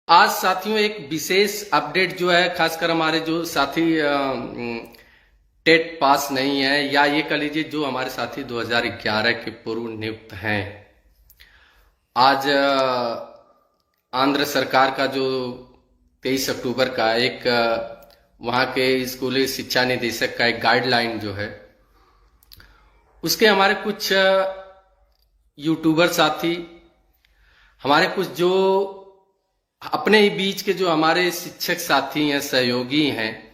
आज साथियों एक विशेष अपडेट जो है, खासकर हमारे जो साथी टेट पास नहीं है, या ये कह लीजिए जो हमारे साथी 2011 के पूर्व नियुक्त हैं। आज आंध्र सरकार का जो 23 अक्टूबर का एक वहाँ के स्कूली शिक्षा निदेशक का एक गाइडलाइन जो है, उसके हमारे कुछ यूट्यूबर साथी, हमारे कुछ जो अपने ही बीच के जो हमारे शिक्षक साथी हैं, सहयोगी हैं,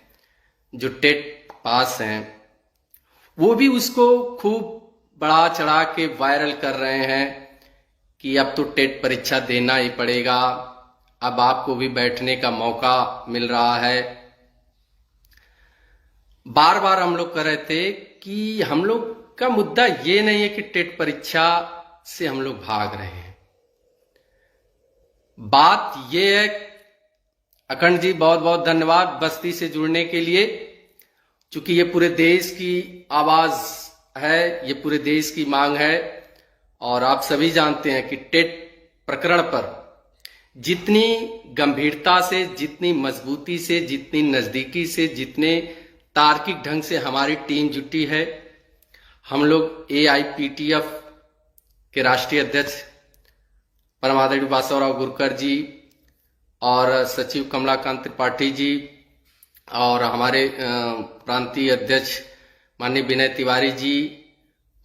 जो टेट पास हैं, वो भी उसको खूब बढ़ा चढ़ा के वायरल कर रहे हैं कि अब तो टेट परीक्षा देना ही पड़ेगा, अब आपको भी बैठने का मौका मिल रहा है। बार बार हम लोग कह रहे थे कि हम लोग का मुद्दा ये नहीं है कि टेट परीक्षा से हम लोग भाग रहे हैं। बात यह है, अखंड जी बहुत बहुत धन्यवाद बस्ती से जुड़ने के लिए, क्योंकि ये पूरे देश की आवाज है, ये पूरे देश की मांग है। और आप सभी जानते हैं कि टेट प्रकरण पर जितनी गंभीरता से, जितनी मजबूती से, जितनी नजदीकी से, जितने तार्किक ढंग से हमारी टीम जुटी है। हम लोग AIPTF के राष्ट्रीय अध्यक्ष परमादरणीय वासवराव गुरकर जी और सचिव कमलाकांत त्रिपाठी जी और हमारे प्रांतीय अध्यक्ष माननीय विनय तिवारी जी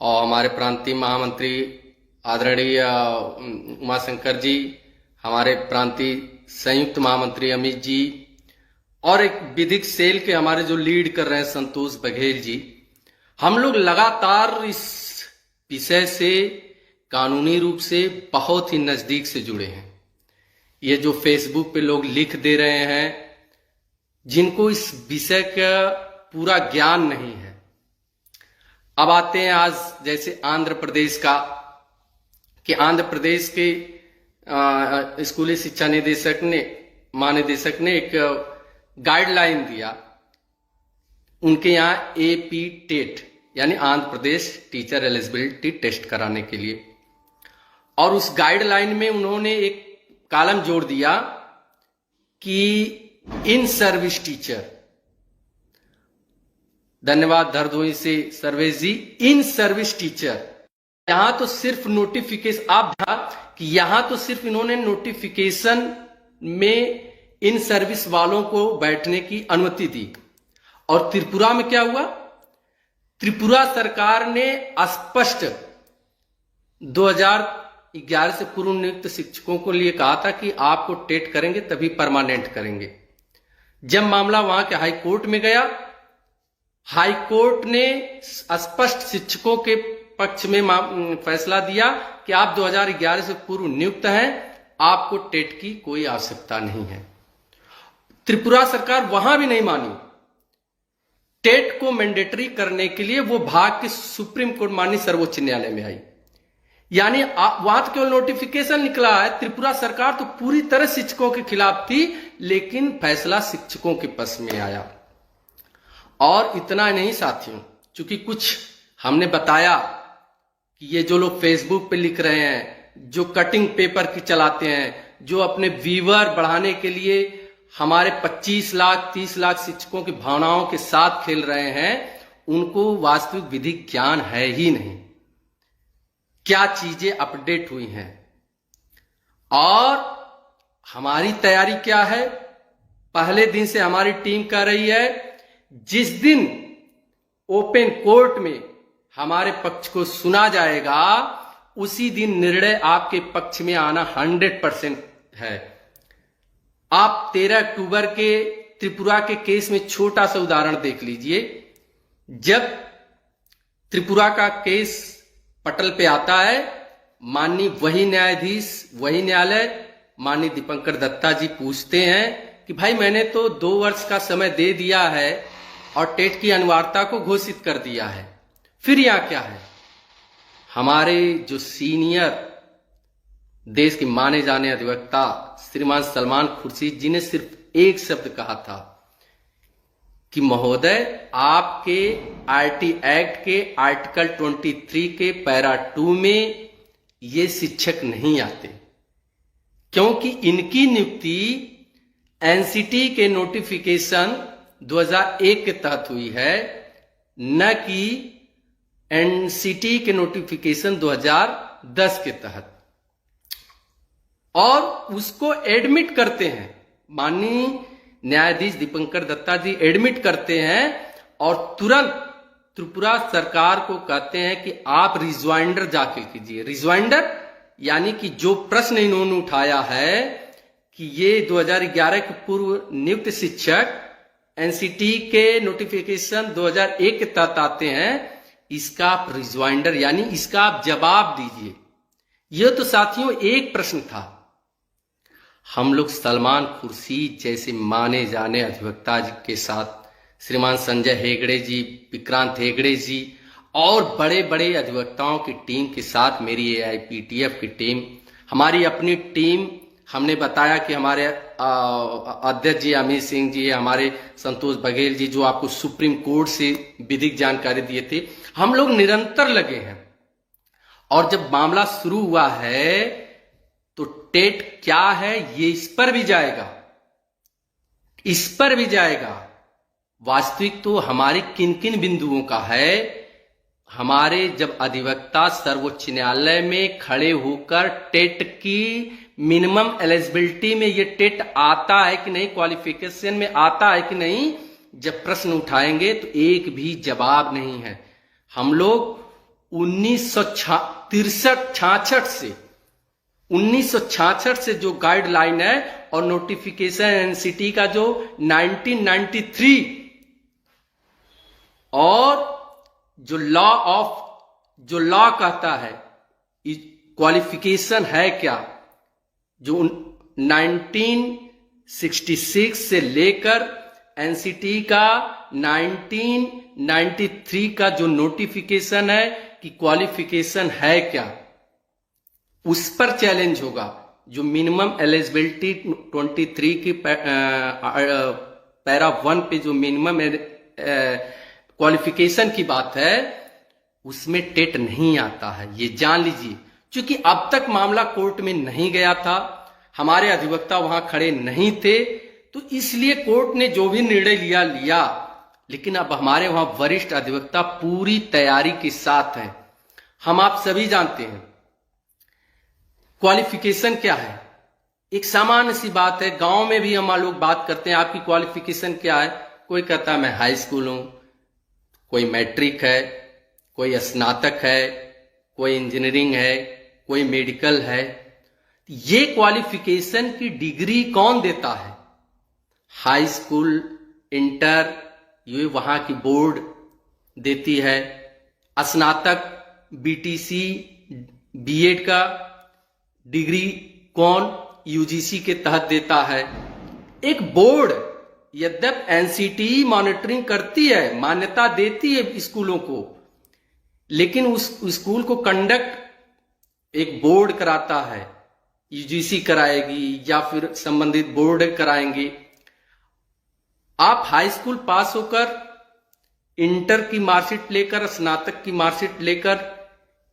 और हमारे प्रांतीय महामंत्री आदरणीय उमाशंकर जी, हमारे प्रांतीय संयुक्त महामंत्री अमित जी और एक विधिक सेल के हमारे जो लीड कर रहे हैं संतोष बघेल जी, हम लोग लगातार इस विषय से कानूनी रूप से बहुत ही नजदीक से जुड़े हैं। ये जो फेसबुक पे लोग लिख दे रहे हैं, जिनको इस विषय का पूरा ज्ञान नहीं है। अब आते हैं आज जैसे आंध्र प्रदेश का, कि आंध्र प्रदेश के स्कूली शिक्षा निदेशक ने, महानिदेशक ने एक गाइडलाइन दिया। उनके यहाँ AP टेट यानी Andhra Pradesh teacher eligibility test कराने के लिए, और उस गाइडलाइन में उन्होंने एक कॉलम जोड़ दिया कि इन सर्विस टीचर, धन्यवाद धरधोई से सर्वेश जी, इन सर्विस टीचर, यहां तो सिर्फ नोटिफिकेशन, आप ध्यान कि यहां तो सिर्फ इन्होंने नोटिफिकेशन में इन सर्विस वालों को बैठने की अनुमति दी। और त्रिपुरा में क्या हुआ? त्रिपुरा सरकार ने स्पष्ट 2011 से पूर्व नियुक्त शिक्षकों को लिए कहा था कि आपको टेट करेंगे तभी परमानेंट करेंगे। जब मामला वहां के हाई कोर्ट में गया, हाई कोर्ट ने स्पष्ट शिक्षकों के पक्ष में फैसला दिया कि आप 2011 से पूर्व नियुक्त हैं, आपको टेट की कोई आवश्यकता नहीं है। त्रिपुरा सरकार वहां भी नहीं मानी। टेट को मैंडेटरी करने के लिए वो भाग के सुप्रीम कोर्ट माननीय सर्वोच्च न्यायालय में आई। यानी वहां तो केवल नोटिफिकेशन निकला है। त्रिपुरा सरकार तो पूरी तरह शिक्षकों के खिलाफ थी, लेकिन फैसला शिक्षकों के पक्ष में आया। और इतना नहीं साथियों, क्योंकि कुछ हमने बताया कि ये जो लोग फेसबुक पे लिख रहे हैं, जो कटिंग पेपर की चलाते हैं, जो अपने व्यूअर बढ़ाने के लिए हमारे 25 लाख 30 लाख शिक्षकों की भावनाओं के साथ खेल रहे हैं, उनको वास्तविक विधिक ज्ञान है ही नहीं, क्या चीजें अपडेट हुई हैं। और हमारी तैयारी क्या है? पहले दिन से हमारी टीम कह रही है, जिस दिन ओपन कोर्ट में हमारे पक्ष को सुना जाएगा, उसी दिन निर्णय आपके पक्ष में आना 100% है। आप 13 अक्टूबर के त्रिपुरा के केस में छोटा सा उदाहरण देख लीजिए। जब त्रिपुरा का केस पटल पे आता है, माननीय वही न्यायाधीश, वही न्यायालय माननीय दीपंकर दत्ता जी पूछते हैं कि भाई मैंने तो 2 वर्ष का समय दे दिया है और टेट की अनिवार्यता को घोषित कर दिया है, फिर यहां क्या है? हमारे जो सीनियर देश के माने जाने अधिवक्ता श्रीमान सलमान खुर्शीद जी ने सिर्फ एक शब्द कहा था कि महोदय, आपके RT एक्ट के आर्टिकल 23 के पैरा 2 में ये शिक्षक नहीं आते। क्योंकि इनकी नियुक्ति एनसीटी के नोटिफिकेशन 2001 के तहत हुई है, न कि एनसीटी के नोटिफिकेशन 2010 के तहत। और उसको एडमिट करते हैं, माननीय न्यायाधीश दीपंकर दत्ता जी एडमिट करते हैं और तुरंत त्रिपुरा सरकार को कहते हैं कि आप रिज्वाइंडर दाखिल कीजिए। रिज्वाइंडर यानी कि जो प्रश्न इन्होंने उठाया है कि ये 2011 के पूर्व नियुक्त शिक्षक एनसीटी के नोटिफिकेशन 2001 के तहत आते हैं, इसका आप रिज्वाइंडर यानी इसका आप जवाब दीजिए। यह तो साथियों एक प्रश्न था। हम लोग सलमान खुर्शीद जैसे माने जाने अधिवक्ता जी के साथ, श्रीमान संजय हेगड़े जी, विक्रांत हेगड़े जी और बड़े बड़े अधिवक्ताओं की टीम के साथ मेरी एआईपीटीएफ की टीम, हमारी अपनी टीम, हमने बताया कि हमारे अध्यक्ष जी अमित सिंह जी, हमारे संतोष बघेल जी जो आपको सुप्रीम कोर्ट से विधिक जानकारी दिए थे, हम लोग निरंतर लगे हैं। और जब मामला शुरू हुआ है तो टेट क्या है ये इस पर भी जाएगा, इस पर भी जाएगा। वास्तविक तो हमारे किन किन बिंदुओं का है, हमारे जब अधिवक्ता सर्वोच्च न्यायालय में खड़े होकर टेट की मिनिमम एलिजिबिलिटी में ये टेट आता है कि नहीं, क्वालिफिकेशन में आता है कि नहीं, जब प्रश्न उठाएंगे तो एक भी जवाब नहीं है। हम लोग 1966 से जो गाइडलाइन है और नोटिफिकेशन एनसीटी का जो 1993 और जो लॉ कहता है क्वालिफिकेशन है क्या, जो 1966 से लेकर एनसीटी का 1993 का जो नोटिफिकेशन है कि क्वालिफिकेशन है क्या, उस पर चैलेंज होगा। जो मिनिमम एलिजिबिलिटी 23 की पैरा 1 पे जो मिनिमम क्वालिफिकेशन की बात है उसमें टेट नहीं आता है, ये जान लीजिए। क्योंकि अब तक मामला कोर्ट में नहीं गया था, हमारे अधिवक्ता वहां खड़े नहीं थे, तो इसलिए कोर्ट ने जो भी निर्णय लिया। लेकिन अब हमारे वहां वरिष्ठ अधिवक्ता पूरी तैयारी के साथ हैं। हम आप सभी जानते हैं क्वालिफिकेशन क्या है, एक सामान्य सी बात है। गांव में भी हम लोग बात करते हैं आपकी क्वालिफिकेशन क्या है, कोई कहता है मैं हाई स्कूल हूं, कोई मैट्रिक है, कोई स्नातक है, कोई इंजीनियरिंग है, कोई मेडिकल है। ये क्वालिफिकेशन की डिग्री कौन देता है? हाई स्कूल, इंटर, ये वहां की बोर्ड देती है। स्नातक, बीटीसी, बीएड का डिग्री कौन? यूजीसी के तहत देता है एक बोर्ड। यद्यपि एनसीटी मॉनिटरिंग करती है, मान्यता देती है स्कूलों को, लेकिन उस स्कूल को कंडक्ट एक बोर्ड कराता है। यूजीसी कराएगी या फिर संबंधित बोर्ड कराएंगे। आप हाई स्कूल पास होकर इंटर की मार्कशीट लेकर, स्नातक की मार्कशीट लेकर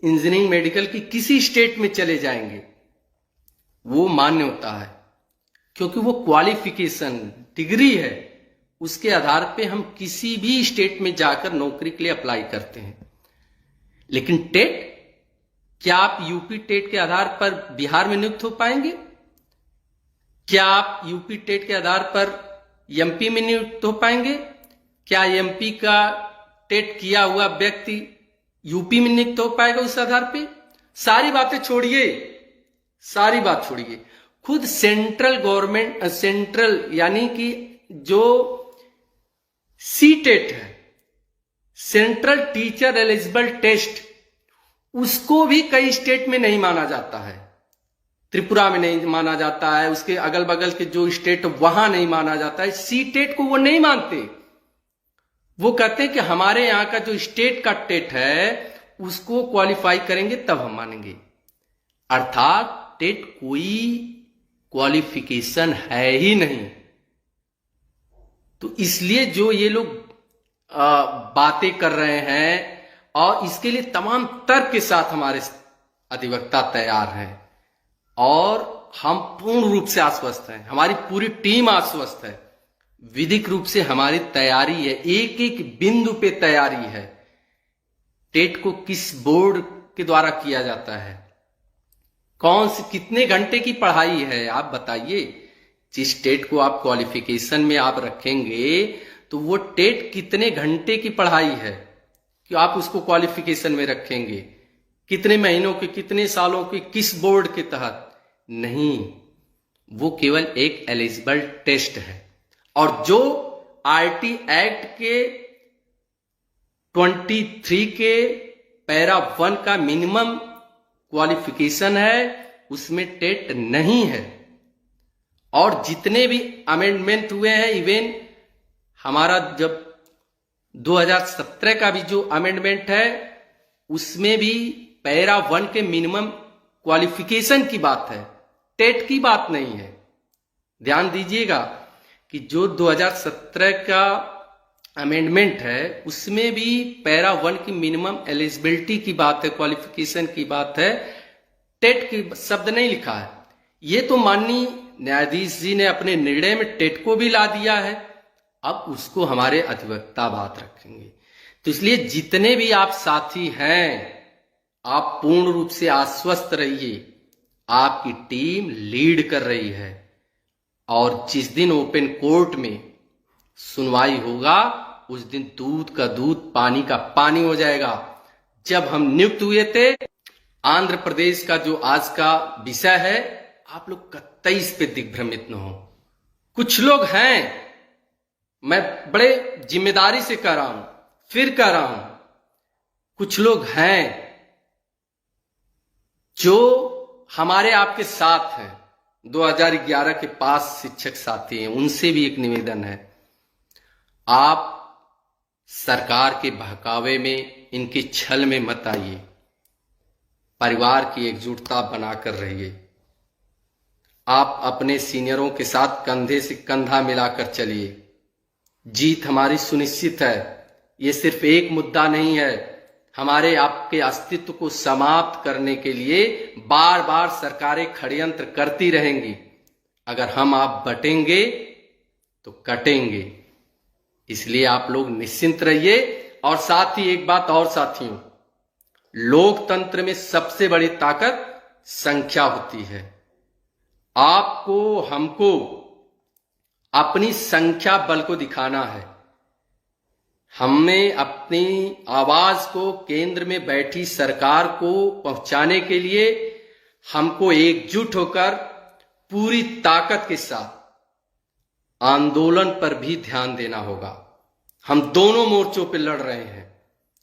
इंजीनियरिंग, मेडिकल की किसी स्टेट में चले जाएंगे, वो मान्य होता है, क्योंकि वो क्वालिफिकेशन डिग्री है। उसके आधार पे हम किसी भी स्टेट में जाकर नौकरी के लिए अप्लाई करते हैं। लेकिन टेट, क्या आप यूपी टेट के आधार पर बिहार में नियुक्त हो पाएंगे? क्या आप यूपी टेट के आधार पर एमपी में नियुक्त हो पाएंगे? क्या एमपी का टेट किया हुआ व्यक्ति यूपी में नियुक्त हो पाएगा उस आधार पे? सारी बातें छोड़िए, सारी बात छोड़िए। खुद सेंट्रल गवर्नमेंट, सेंट्रल यानी कि जो सीटेट है, सेंट्रल टीचर एलिजिबल टेस्ट, उसको भी कई स्टेट में नहीं माना जाता है। त्रिपुरा में नहीं माना जाता है, उसके अगल बगल के जो स्टेट वहां नहीं माना जाता है। सीटेट को वो नहीं मानते। वो कहते हैं कि हमारे यहां का जो स्टेट का टेट है उसको क्वालिफाई करेंगे तब हम मानेंगे। अर्थात टेट कोई क्वालिफिकेशन है ही नहीं। तो इसलिए जो ये लोग बातें कर रहे हैं, और इसके लिए तमाम तर्क के साथ हमारे अधिवक्ता तैयार हैं, और हम पूर्ण रूप से आश्वस्त हैं, हमारी पूरी टीम आश्वस्त है। विधिक रूप से हमारी तैयारी है, एक एक बिंदु पे तैयारी है। टेट को किस बोर्ड के द्वारा किया जाता है, कौन सी कितने घंटे की पढ़ाई है, आप बताइए। जिस टेट को आप क्वालिफिकेशन में आप रखेंगे तो वो टेट कितने घंटे की पढ़ाई है कि आप उसको क्वालिफिकेशन में रखेंगे, कितने महीनों की, कितने सालों की, किस बोर्ड के तहत? नहीं, वो केवल एक एलिजिबल टेस्ट है। और जो आरटी एक्ट के 23 के पैरा 1 का मिनिमम क्वालिफिकेशन है, उसमें टेट नहीं है। और जितने भी अमेंडमेंट हुए हैं, इवन हमारा जब 2017 का भी जो अमेंडमेंट है, उसमें भी पैरा 1 के मिनिमम क्वालिफिकेशन की बात है, टेट की बात नहीं है। ध्यान दीजिएगा कि जो 2017 का अमेंडमेंट है, उसमें भी पैरा 1 की मिनिमम एलिजिबिलिटी की बात है, क्वालिफिकेशन की बात है, टेट की शब्द नहीं लिखा है। ये तो माननीय न्यायाधीश जी ने अपने निर्णय में टेट को भी ला दिया है, अब उसको हमारे अधिवक्ता बात रखेंगे। तो इसलिए जितने भी आप साथी हैं, आप पूर्ण रूप से आश्वस्त रहिए, आपकी टीम लीड कर रही है। और जिस दिन ओपन कोर्ट में सुनवाई होगा, उस दिन दूध का दूध, पानी का पानी हो जाएगा। जब हम नियुक्त हुए थे, आंध्र प्रदेश का जो आज का विषय है, आप लोग कतई इस पे दिग्भ्रमित न हो। कुछ लोग हैं, मैं बड़े जिम्मेदारी से कह रहा हूं, फिर कह रहा हूं, कुछ लोग हैं जो हमारे आपके साथ हैं, 2011 के पास शिक्षक साथी हैं, उनसे भी एक निवेदन है, आप सरकार के बहकावे में, इनके छल में मत आइए, परिवार की एकजुटता बनाकर रहिए। आप अपने सीनियरों के साथ कंधे से कंधा मिलाकर चलिए, जीत हमारी सुनिश्चित है। ये सिर्फ एक मुद्दा नहीं है, हमारे आपके अस्तित्व को समाप्त करने के लिए बार बार सरकारें षड्यंत्र करती रहेंगी। अगर हम आप बटेंगे तो कटेंगे, इसलिए आप लोग निश्चिंत रहिए। और साथ ही एक बात और साथियों, लोकतंत्र में सबसे बड़ी ताकत संख्या होती है। आपको, हमको अपनी संख्या बल को दिखाना है। हमें अपनी आवाज को केंद्र में बैठी सरकार को पहुंचाने के लिए हमको एकजुट होकर पूरी ताकत के साथ आंदोलन पर भी ध्यान देना होगा। हम दोनों मोर्चों पर लड़ रहे हैं,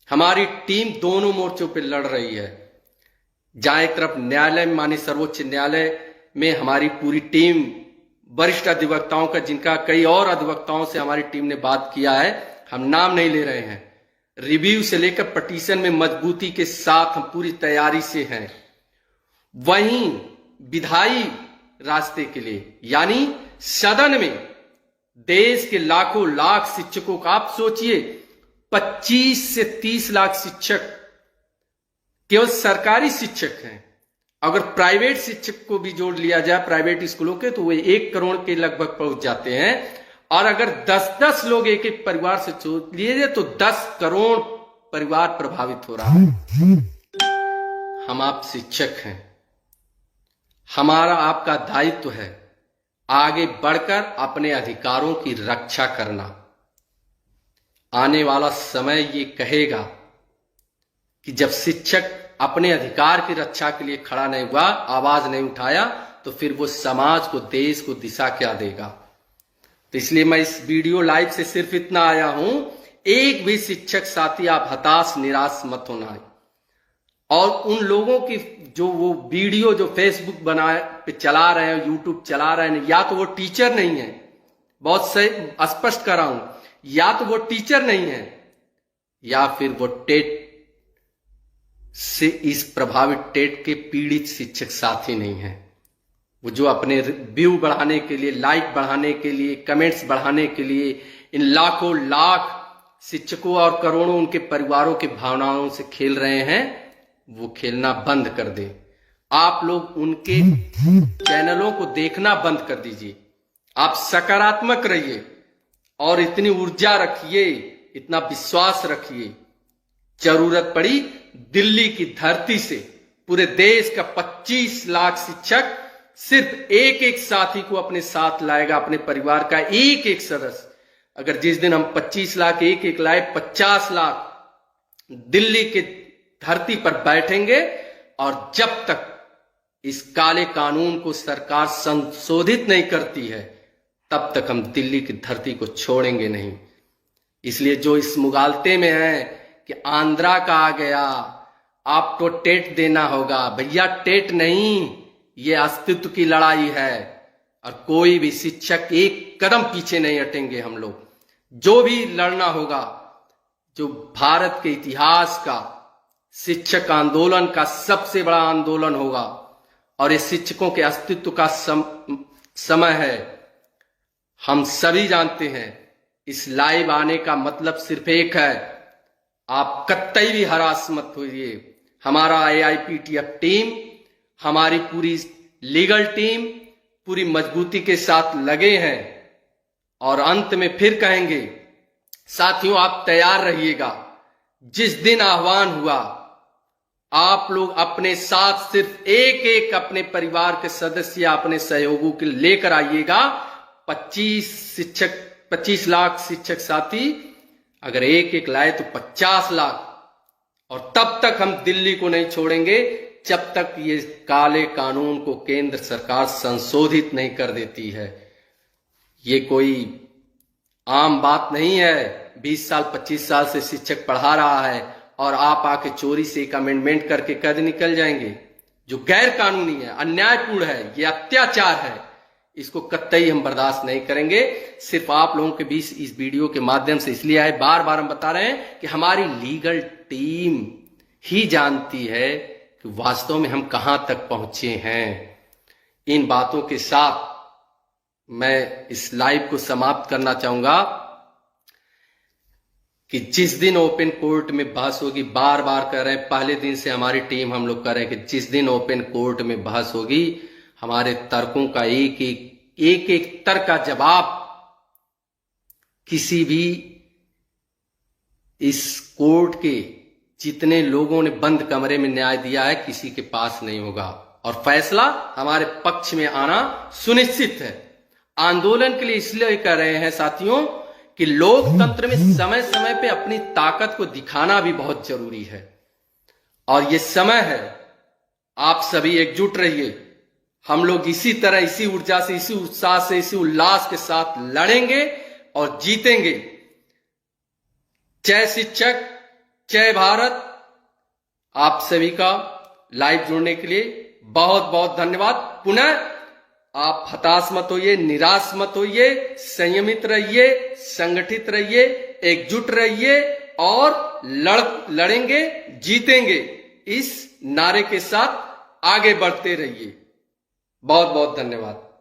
हमारी टीम दोनों मोर्चों पर लड़ रही है। जहां एक तरफ न्यायालय, माननीय सर्वोच्च न्यायालय में हमारी पूरी टीम वरिष्ठ अधिवक्ताओं का, जिनका कई और अधिवक्ताओं से हमारी टीम ने बात किया है, हम नाम नहीं ले रहे हैं, रिव्यू से लेकर पिटीशन में मजबूती के साथ हम पूरी तैयारी से हैं। वहीं विधायी रास्ते के लिए, यानी सदन में देश के लाखों लाख शिक्षकों का, आप सोचिए 25 से 30 लाख शिक्षक केवल सरकारी शिक्षक हैं। अगर प्राइवेट शिक्षक को भी जोड़ लिया जाए, प्राइवेट स्कूलों के, तो वे 1 करोड़ के लगभग पहुंच जाते हैं। और अगर 10-10 लोग एक एक परिवार से जोड़ लिए जाए तो 10 करोड़ परिवार प्रभावित हो रहा है। हम आप शिक्षक हैं, हमारा आपका दायित्व है आगे बढ़कर अपने अधिकारों की रक्षा करना। आने वाला समय ये कहेगा कि जब शिक्षक अपने अधिकार की रक्षा के लिए खड़ा नहीं हुआ, आवाज नहीं उठाया, तो फिर वो समाज को, देश को दिशा क्या देगा। तो इसलिए मैं इस वीडियो लाइव से सिर्फ इतना आया हूं, एक भी शिक्षक साथी आप हताश निराश मत होना। और उन लोगों की जो वो वीडियो जो फेसबुक बनाए पे चला रहे हैं, यूट्यूब चला रहे हैं, या तो वो टीचर नहीं है, बहुत सही स्पष्ट कर रहा हूं, या तो वो टीचर नहीं है, या फिर वो टेट से, इस प्रभावित टेट के पीड़ित शिक्षक साथी नहीं है। वो जो अपने व्यू बढ़ाने के लिए, लाइक बढ़ाने के लिए, कमेंट्स बढ़ाने के लिए इन लाखों लाख शिक्षकों और करोड़ों उनके परिवारों के भावनाओं से खेल रहे हैं, वो खेलना बंद कर दे। आप लोग उनके चैनलों को देखना बंद कर दीजिए। आप सकारात्मक रहिए और इतनी ऊर्जा रखिए, इतना विश्वास रखिए। जरूरत पड़ी दिल्ली की धरती से पूरे देश का 25 लाख शिक्षक सिर्फ एक एक साथी को अपने साथ लाएगा, अपने परिवार का एक एक सदस्य। अगर जिस दिन हम 25 लाख एक एक लाए, 50 लाख दिल्ली के धरती पर बैठेंगे। और जब तक इस काले कानून को सरकार संशोधित नहीं करती है, तब तक हम दिल्ली की धरती को छोड़ेंगे नहीं। इसलिए जो इस मुगालते में है कि आंध्रा का आ गया, आपको टेट देना होगा, भैया टेट नहीं, ये अस्तित्व की लड़ाई है। और कोई भी शिक्षक एक कदम पीछे नहीं हटेंगे हम लोग। जो भी लड़ना होगा, जो भारत के इतिहास का शिक्षक आंदोलन का सबसे बड़ा आंदोलन होगा, और ये शिक्षकों के अस्तित्व का समय है। हम सभी जानते हैं इस लाइव आने का मतलब सिर्फ एक है, आप कतई भी हरास मत होइए। हमारा AIPTF टीम, हमारी पूरी लीगल टीम पूरी मजबूती के साथ लगे हैं। और अंत में फिर कहेंगे, साथियों आप तैयार रहिएगा। जिस दिन आह्वान हुआ, आप लोग अपने साथ सिर्फ एक एक अपने परिवार के सदस्य, अपने सहयोगों के लेकर आइएगा। 25 लाख शिक्षक साथी अगर एक एक लाए तो 50 लाख। और तब तक हम दिल्ली को नहीं छोड़ेंगे जब तक ये काले कानून को केंद्र सरकार संशोधित नहीं कर देती है। ये कोई आम बात नहीं है। 20 साल 25 साल से शिक्षक पढ़ा रहा है और आप आके चोरी से एक अमेंडमेंट करके कद निकल जाएंगे, जो गैर कानूनी है, अन्यायपूर्ण है, ये अत्याचार है। इसको कतई हम बर्दाश्त नहीं करेंगे। सिर्फ आप लोगों के बीच इस वीडियो के माध्यम से इसलिए आए, बार बार हम बता रहे हैं कि हमारी लीगल टीम ही जानती है कि वास्तव में हम कहां तक पहुंचे हैं। इन बातों के साथ मैं इस लाइव को समाप्त करना चाहूंगा कि जिस दिन ओपन कोर्ट में बहस होगी, बार बार कह रहे हैं, पहले दिन से हमारी टीम हम लोग कह रहे हैं कि जिस दिन ओपन कोर्ट में बहस होगी, हमारे तर्कों का एक एक तर्क का जवाब किसी भी इस कोर्ट के जितने लोगों ने बंद कमरे में न्याय दिया है, किसी के पास नहीं होगा। और फैसला हमारे पक्ष में आना सुनिश्चित है। आंदोलन के लिए इसलिए कर रहे हैं साथियों कि लोकतंत्र में समय समय पे अपनी ताकत को दिखाना भी बहुत जरूरी है। और ये समय है, आप सभी एकजुट रहिए। हम लोग इसी तरह, इसी ऊर्जा से, इसी उत्साह से, इसी उल्लास के साथ लड़ेंगे और जीतेंगे। जय शिक्षक, जय भारत। आप सभी का लाइव जुड़ने के लिए बहुत बहुत धन्यवाद। पुनः आप हताश मत होइए, निराश मत होइए, संयमित रहिए, संगठित रहिए, एकजुट रहिए और लड़ेंगे, जीतेंगे। इस नारे के साथ आगे बढ़ते रहिए। बहुत बहुत धन्यवाद।